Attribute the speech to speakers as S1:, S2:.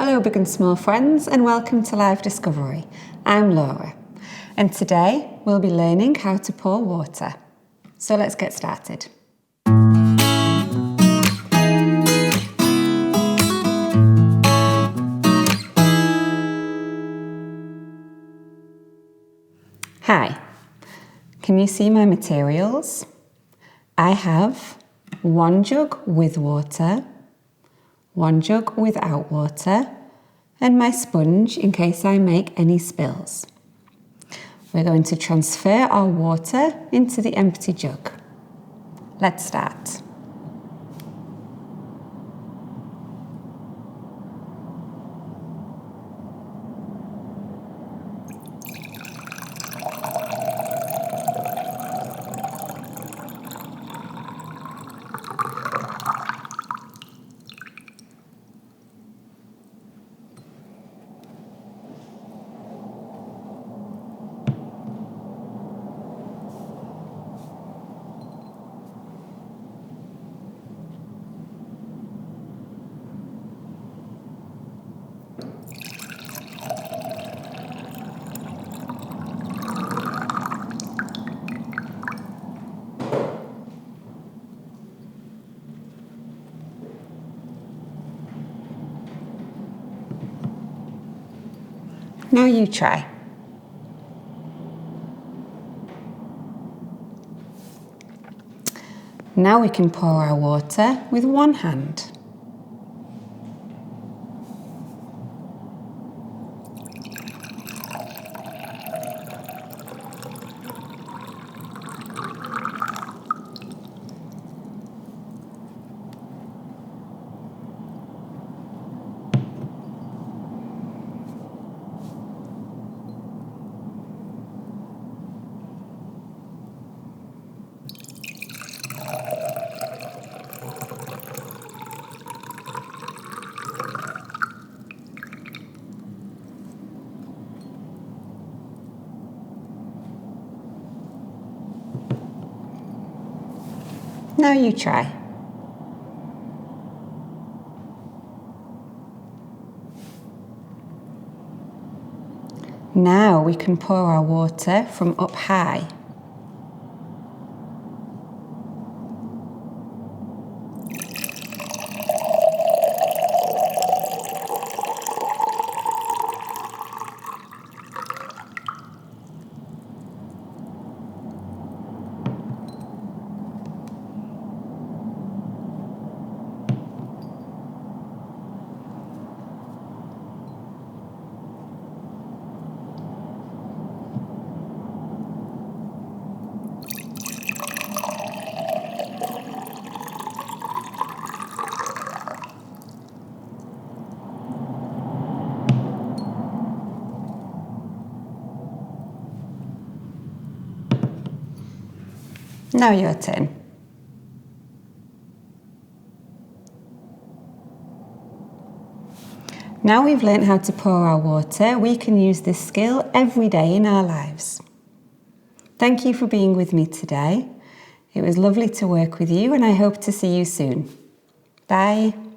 S1: Hello big and small friends, and welcome to Live Discovery. I'm Laura, and today we'll be learning how to pour water. So let's get started. Hi, can you see my materials? I have one jug with water, one jug without water, and my sponge in case I make any spills. We're going to transfer our water into the empty jug. Let's start. Now you try. Now we can pour our water with one hand. Now you try. Now we can pour our water from up high. Now your turn. Now we've learnt how to pour our water, we can use this skill every day in our lives. Thank you for being with me today. It was lovely to work with you, and I hope to see you soon. Bye.